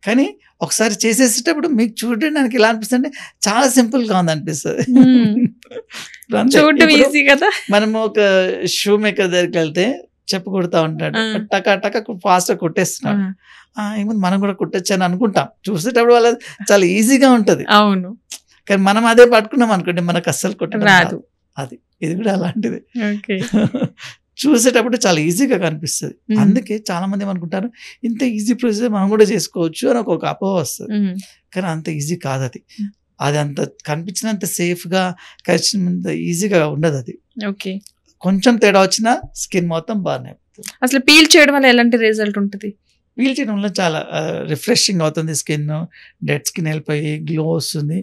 కానీ ఒకసారి చేసేసేటప్పుడు మీకు చూడడానికి ఎలా అనిపిస్తుంది, చాలా సింపుల్ గా ఉంది అనిపిస్తుంది. మనము ఒక షూ మేకర్ దగ్గరికి వెళ్తే చెప్పు కొడతా ఉంటాడు, ఆ. టక టక ఫాస్ట్ గా కొట్టేస్తున్నాడు. ఏముంది మనం కూడా కొట్టచ్చు అని అనుకుంటాం, చూసేటప్పుడు వాళ్ళ చాలా ఈజీగా ఉంటది. అవును, కానీ మనం అదే పట్టుకున్నాం అనుకోండి మనకు అస్సలు కొట్టడం రాదు. రాదు. అది ఇది కూడా అలాంటిది. ఓకే. చూసేటప్పుడు చాలా ఈజీగా కనిపిస్తుంది. అందుకే చాలా మంది ఏమనుకుంటారు ఇంత ఈజీ ప్రొసీజర్ మనం కూడా చేసుకోవచ్చు అని ఒక అపోహ వస్తుంది. కానీ అంత ఈజీ కాదు అది. అది అంత కనిపించినంత సేఫ్గా కలిసినంత ఈజీగా ఉండదు అది. ఓకే. కొంచెం తేడా వచ్చినా స్కిన్ మొత్తం బాగానే అయిపోతుంది. అసలు పీల్ చేయడం వల్ల ఎలాంటి రిజల్ట్ ఉంటుంది? పీల్ చేయడం వల్ల చాలా రిఫ్రెషింగ్ అవుతుంది స్కిన్, డెడ్ స్కిన్ వెళ్ళిపోయి గ్లో వస్తుంది.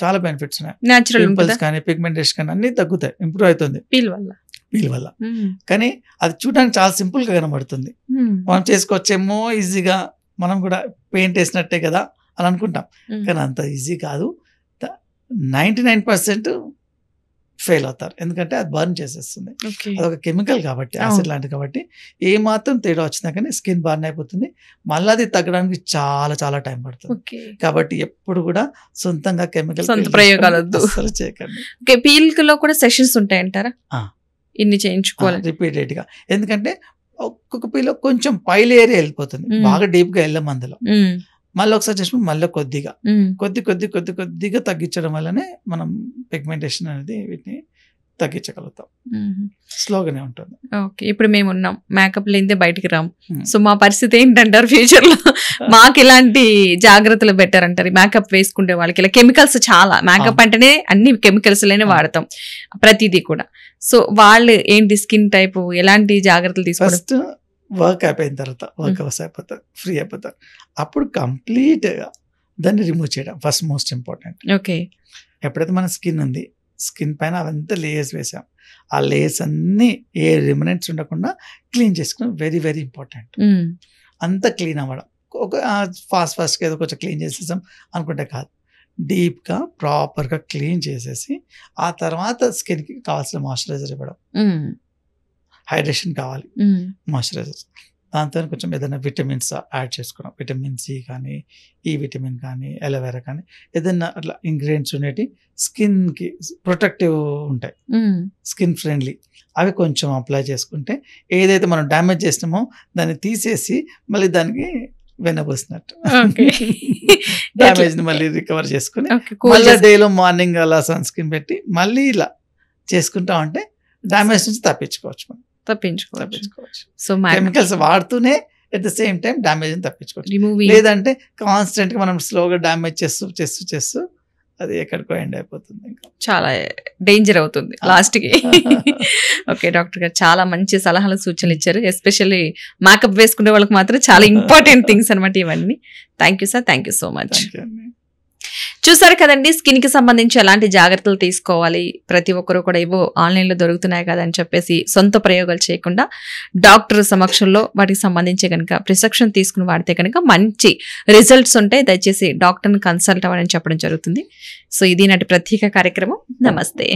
చాలా బెనిఫిట్స్ ఉన్నాయి. న్యాచురల్ పింపుల్స్ కానీ పిగ్మెంటేషన్ కానీ అన్ని తగ్గుతాయి, ఇంప్రూవ్ అవుతుంది పీల్ వల్ల. పీల్ వల్ల. కానీ అది చూడడానికి చాలా సింపుల్ గా కనబడుతుంది. మనం చేసుకోవచ్చేమో ఈజీగా, మనం కూడా పెయింట్ వేసినట్టే కదా అని అనుకుంటాం. కానీ అంత ఈజీ కాదు. 99% ఫెయిల్ అవుతారు, ఎందుకంటే అది బర్న్ చేసేస్తుంది. అదొక కెమికల్ కాబట్టి, యాసిడ్ లాంటిది కాబట్టి ఏ మాత్రం తేడా వచ్చినా కానీ స్కిన్ బర్న్ అయిపోతుంది. మళ్ళీ అది తగ్గడానికి చాలా చాలా టైం పడుతుంది. కాబట్టి ఎప్పుడు కూడా సొంతంగా కెమికల్ సొంత ప్రయోగాలు వద్దు. అసలు చేయకండి. పీల్ లో కూడా సెషన్స్ ఉంటాయంటారా? ఇన్ని చేయించుకోవాలి రిపీటెడ్ గా, ఎందుకంటే ఒక్కొక్క పీలో కొంచెం పై లేయర్ వెళ్ళిపోతుంది, బాగా డీప్ గా వెళ్ళాం అందులో. మళ్ళీ ఒకసారి చేసుకుని మళ్ళీ కొద్దిగా తగ్గించడం వల్లనే మనం పిగ్మెంటేషన్ అనేది వీటిని తగ్గించగలుగుతాం. స్లోగానే ఉంటుంది. ఓకే. ఇప్పుడు మేము ఉన్నాం, మేకప్ లేనిదే బయటికి రాము. సో మా పరిస్థితి ఏంటంటారు ఫ్యూచర్ లో? మాకు ఇలాంటి జాగ్రత్తలు బెటర్ అంటారు మేకప్ వేసుకుంటే వాళ్ళకి? ఇలా కెమికల్స్ చాలా, మేకప్ అంటేనే అన్ని కెమికల్స్ లోనే వాడతాం ప్రతిదీ కూడా. సో వాళ్ళు ఏంటి స్కిన్ టైప్, ఎలాంటి జాగ్రత్తలు తీసుకోవాలి? ఫస్ట్ వర్క్ అయిపోయిన తర్వాత, వర్క్ అవర్స్ అయిపోతారు, ఫ్రీ అయిపోతారు, అప్పుడు కంప్లీట్గా దాన్ని రిమూవ్ చేయడం ఫస్ట్ మోస్ట్ ఇంపార్టెంట్. ఓకే. ఎప్పుడైతే మన స్కిన్ ఉంది, స్కిన్ పైన అవంతా లేయర్స్ వేసాం, ఆ లేయర్స్ అన్నీ ఏ రిమనెంట్స్ ఉండకుండా క్లీన్ చేసుకోవడం వెరీ వెరీ ఇంపార్టెంట్. అంతా క్లీన్ అవ్వడం, ఒక ఫాస్ట్గా ఏదో కొంచెం క్లీన్ చేసేసాం అనుకుంటే కాదు, డీప్గా ప్రాపర్గా క్లీన్ చేసేసి ఆ తర్వాత స్కిన్కి కావాల్సిన మాయిశ్చరైజర్ ఇవ్వడం. హైడ్రేషన్ కావాలి, మాయిశ్చరైజర్, దాంతో కొంచెం ఏదైనా విటమిన్స్ యాడ్ చేసుకోవడం, విటమిన్ సి కానీ, ఈ విటమిన్ కానీ, ఎలోవెరా కానీ, ఏదైనా అట్లా ఇంగ్రీడియంట్స్ ఉండేవి స్కిన్కి ప్రొటెక్టివ్ ఉంటాయి, స్కిన్ ఫ్రెండ్లీ, అవి కొంచెం అప్లై చేసుకుంటే ఏదైతే మనం డ్యామేజ్ చేసినామో దాన్ని తీసేసి మళ్ళీ దానికి వెనబోసినట్టు డ్యామేజ్ ని మళ్ళీ రికవర్ చేసుకుని మళ్ళీ డేలో మార్నింగ్ అలా సన్ స్క్రీన్ పెట్టి మళ్ళీ ఇలా చేసుకుంటా ఉంటే డ్యామేజ్ నుంచి తప్పించుకోవచ్చు. సో కెమికల్స్ వాడుతూనే at the same time damage ని తప్పించుకోవచ్చు. లేదంటే కాన్స్టెంట్ గా మనం స్లోగా డ్యామేజ్ చేస్తూ అది ఎక్కడికో ఎండ్ అయిపోతుంది, చాలా డేంజర్ అవుతుంది లాస్ట్ కి. ఓకే డాక్టర్ గారు, చాలా మంచి సలహాలు సూచనలు ఇచ్చారు. ఎస్పెషల్లీ మేకప్ వేసుకునే వాళ్ళకి మాత్రం చాలా ఇంపార్టెంట్ థింగ్స్ అనమాట ఇవన్నీ. Thank you sir, thank you so much. చూసారు కదండి, స్కిన్ కి సంబంధించి ఎలాంటి జాగ్రత్తలు తీసుకోవాలి, ప్రతి ఒక్కరు కూడా ఏవో ఆన్లైన్లో దొరుకుతున్నాయి కదా అని చెప్పేసి సొంత ప్రయోగాలు చేయకుండా డాక్టర్ సమక్షంలో వాటికి సంబంధించి కనుక ప్రిస్క్రిప్షన్ తీసుకుని వాడితే కనుక మంచి రిజల్ట్స్ ఉంటాయి. దయచేసి డాక్టర్ని కన్సల్ట్ అవ్వాలని చెప్పడం జరుగుతుంది. సో ఇది నాటి ప్రత్యేక కార్యక్రమం. నమస్తే.